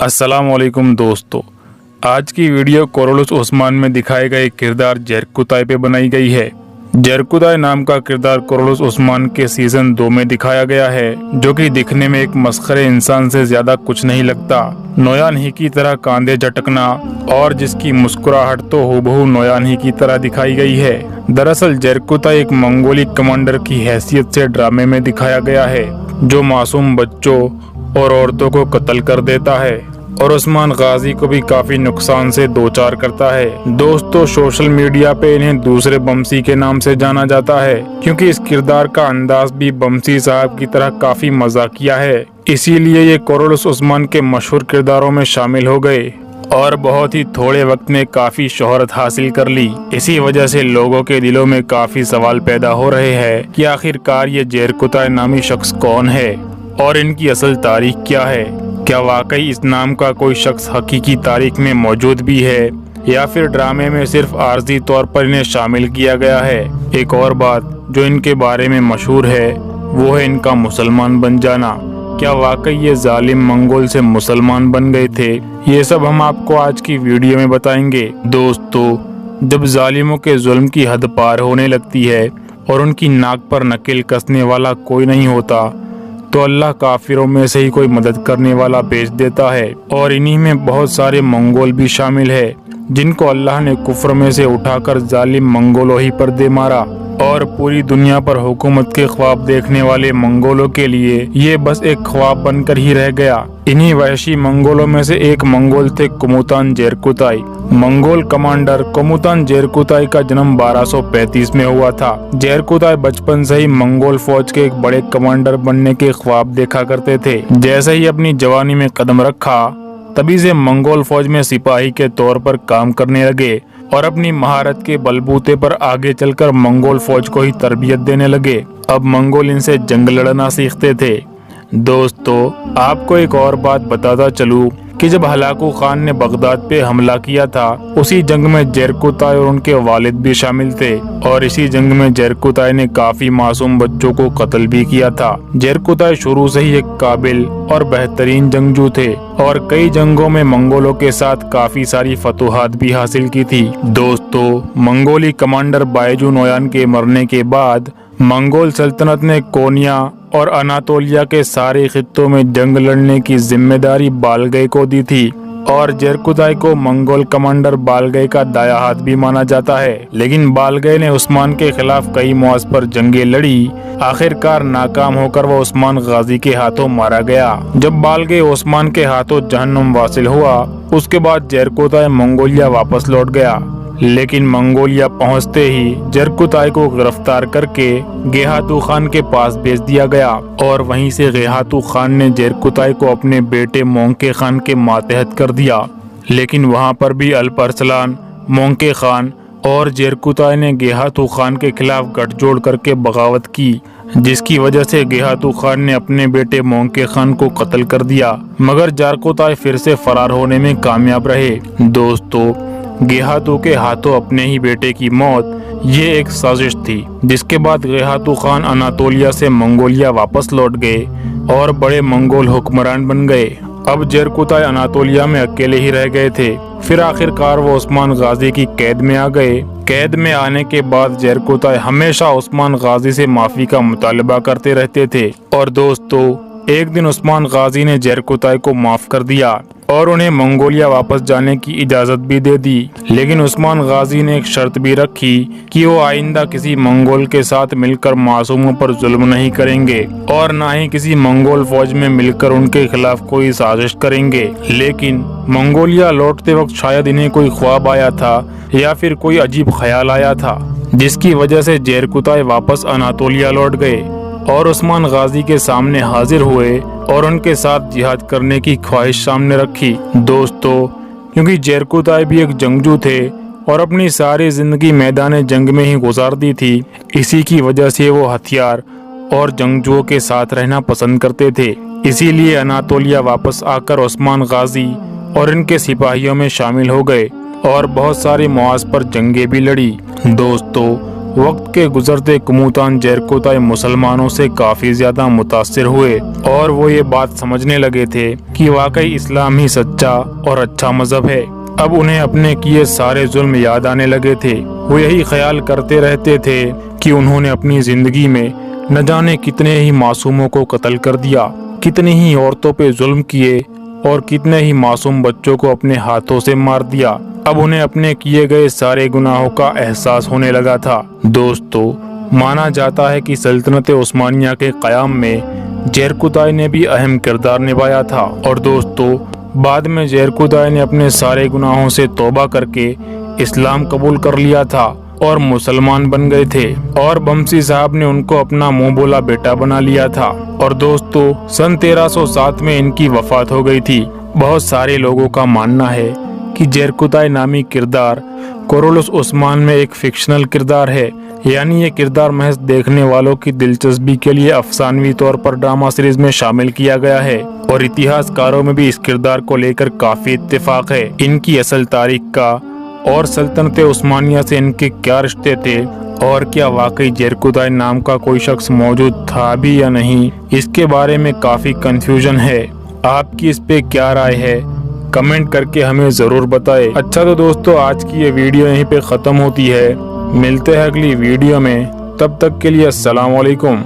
अस्सलाम वालेकुम दोस्तों, आज की वीडियो कोरोलुस ओस्मान में दिखाए गए किरदार जेरकुताई पे बनाई गई है। जेरकुताई नाम का किरदार कोरोलुस ओस्मान के सीजन 2 में दिखाया गया है, जो कि दिखने में एक मस्खरे इंसान से ज्यादा कुछ नहीं लगता। नोयान ही की तरह कांधे झटकना और जिसकी मुस्कुराहट तो हूबहू नोयान ही की तरह दिखाई गई है। दरअसल जेरकुताई एक मंगोली कमांडर की हैसियत से ड्रामे में दिखाया गया है, जो मासूम बच्चों और औरतों को कत्ल कर देता है और उस्मान गाजी को भी काफी नुकसान से दो चार करता है। दोस्तों, सोशल मीडिया पे इन्हें दूसरे बमसी के नाम से जाना जाता है, क्योंकि इस किरदार का अंदाज भी बमसी साहब की तरह काफी मजाकिया है। इसीलिए ये कोरोलुस ओस्मान के मशहूर किरदारों में शामिल हो गए और बहुत ही थोड़े वक्त में काफी शोहरत हासिल कर ली। इसी वजह से लोगों के दिलों में काफी सवाल पैदा हो रहे हैं कि आखिरकार ये जेरकुताई नामी शख्स कौन है और इनकी असल तारीख क्या है। क्या वाकई इस नाम का कोई शख्स हकीकी तारीख में मौजूद भी है या फिर ड्रामे में सिर्फ आर्जी तौर पर इन्हें शामिल किया गया है। एक और बात जो इनके बारे में मशहूर है वो है इनका मुसलमान बन जाना। क्या वाकई ये जालिम मंगोल से मुसलमान बन गए थे? ये सब हम आपको आज की वीडियो में बताएंगे। दोस्तों, जब जालिमों के जुल्म की हद पार होने लगती है और उनकी नाक पर नकेल कसने वाला कोई नहीं होता, तो अल्लाह काफिरों में से ही कोई मदद करने वाला भेज देता है। और इन्हीं में बहुत सारे मंगोल भी शामिल है, जिनको अल्लाह ने कुफ्र में से उठाकर जालिम मंगोलों ही पर दे मारा। और पूरी दुनिया पर हुकूमत के ख्वाब देखने वाले मंगोलों के लिए ये बस एक ख्वाब बनकर ही रह गया। इन्हीं वहशी मंगोलों में से एक मंगोल थे कोमुतान जेरकुताई। मंगोल कमांडर कोमुतान जेरकुताई का जन्म 1235 में हुआ था। जेरकुताई बचपन से ही मंगोल फौज के एक बड़े कमांडर बनने के ख्वाब देखा करते थे। जैसे ही अपनी जवानी में कदम रखा, तभी से मंगोल फौज में सिपाही के तौर पर काम करने लगे और अपनी महारत के बलबूते पर आगे चलकर मंगोल फौज को ही तरबियत देने लगे। अब मंगोल इनसे जंग लड़ना सीखते थे। दोस्तों, आपको एक और बात बताता चलूं कि जब हलाकू खान ने बगदाद पे हमला किया था, उसी जंग में जेरकुताई और उनके वालिद भी शामिल थे और इसी जंग में जेरकुताई ने काफी मासूम बच्चों को कत्ल भी किया था। जेरकुताई शुरू से ही एक काबिल और बेहतरीन जंगजू थे और कई जंगों में मंगोलों के साथ काफी सारी फतूहात भी हासिल की थी। दोस्तों, मंगोली कमांडर बायजू नोयान के मरने के बाद मंगोल सल्तनत ने कोनिया और अनातोलिया के सारे खित्तों में जंग लड़ने की जिम्मेदारी बालगई को दी थी और जेरकुताई को मंगोल कमांडर बालगई का दाया हाथ भी माना जाता है। लेकिन बालगई ने उस्मान के खिलाफ कई मौज पर जंगें लड़ी। आखिरकार नाकाम होकर वह उस्मान गाजी के हाथों मारा गया। जब बालगई उस्मान के हाथों जहन्नुम वासिल हुआ, उसके बाद जेरकुताई मंगोलिया वापस लौट गया। लेकिन मंगोलिया पहुंचते ही जेरकुताई को गिरफ्तार करके गेहातू खान के पास भेज दिया गया और वहीं से गेहातू खान ने जेरकुताई को अपने बेटे मोंके खान के मातहत कर दिया। लेकिन वहां पर भी अल्प अरसलान, मोंके खान और जेरकुताई ने गेहातू खान के खिलाफ गठजोड़ करके बगावत की, जिसकी वजह से गेहातू खान ने अपने बेटे मोंके खान को कत्ल कर दिया। मगर जेरकुताई फिर से फरार होने में कामयाब रहे। दोस्तों, गेहातू के हाथों अपने ही बेटे की मौत ये एक साजिश थी, जिसके बाद गेहातू खान अनातोलिया से मंगोलिया वापस लौट गए और बड़े मंगोल हुक्मरान बन गए। अब जेरकुताई अनातोलिया में अकेले ही रह गए थे। फिर आखिरकार वो उस्मान गाजी की कैद में आ गए। कैद में आने के बाद जेरकुताई हमेशा उस्मान गाजी से माफी का मुतालबा करते रहते थे और दोस्तों, एक दिन उस्मान गाजी ने जेरकुताई को माफ कर दिया और उन्हें मंगोलिया वापस जाने की इजाजत भी दे दी। लेकिन उस्मान गाजी ने एक शर्त भी रखी कि वो आइंदा किसी मंगोल के साथ मिलकर मासूमों पर जुल्म नहीं करेंगे और न ही किसी मंगोल फौज में मिलकर उनके खिलाफ कोई साजिश करेंगे। लेकिन मंगोलिया लौटते वक्त शायद इन्हें कोई ख्वाब आया था या फिर कोई अजीब ख्याल आया था, जिसकी वजह से जेरकुताई वापस अनातोलिया लौट गए और उस्मान गाजी के सामने हाजिर हुए और उनके साथ जिहाद करने की ख्वाहिश सामने रखी। दोस्तों, क्योंकि जेरकुताई भी एक जंगजू थे और अपनी सारी जिंदगी मैदान जंग में ही गुजार दी थी, इसी की वजह से वो हथियार और जंगजुओं के साथ रहना पसंद करते थे। इसीलिए अनातोलिया वापस आकर उस्मान गाजी और इनके सिपाहियों में शामिल हो गए और बहुत सारे मौज पर जंगें भी लड़ी। दोस्तों, वक्त के गुजरते कुमुतान जरकुताई मुसलमानों से काफी ज्यादा मुतासिर हुए और वो ये बात समझने लगे थे कि वाकई इस्लाम ही सच्चा और अच्छा मजहब है। अब उन्हें अपने किए सारे जुल्म याद आने लगे थे। वो यही ख्याल करते रहते थे कि उन्होंने अपनी जिंदगी में न जाने कितने ही मासूमों को कत्ल कर दिया, कितनी ही औरतों पे जुल्म किए और कितने ही मासूम बच्चों को अपने हाथों से मार दिया। अब उन्हें अपने किए गए सारे गुनाहों का एहसास होने लगा था। दोस्तों, माना जाता है कि सल्तनत उस्मानिया के क़याम में जरकुताई ने भी अहम किरदार निभाया था। और दोस्तों, बाद में जरकुताई ने अपने सारे गुनाहों से तौबा करके इस्लाम कबूल कर लिया था और मुसलमान बन गए थे और बमसी साहब ने उनको अपना मुंह बोला बेटा बना लिया था। और दोस्तों, सन 1307 में इनकी वफात हो गई थी। बहुत सारे लोगों का मानना है कि जरकुताई नामी किरदार कोरोलुस उस्मान में एक फिक्शनल किरदार है, यानी ये किरदार महज देखने वालों की दिलचस्पी के लिए अफसानवी तौर पर ड्रामा सीरीज में शामिल किया गया है। और इतिहासकारों में भी इस किरदार को लेकर काफी इत्तेफाक है। इनकी असल तारीख का और सल्तनत उस्मानिया से इनके क्या रिश्ते थे और क्या वाकई जरकुताई नाम का कोई शख्स मौजूद था भी या नहीं, इसके बारे में काफी कंफ्यूजन है। आपकी इस पे क्या राय है, कमेंट करके हमें जरूर बताएं। अच्छा तो दोस्तों, आज की ये वीडियो यहीं पे खत्म होती है। मिलते हैं अगली वीडियो में, तब तक के लिए अस्सलाम वालेकुम।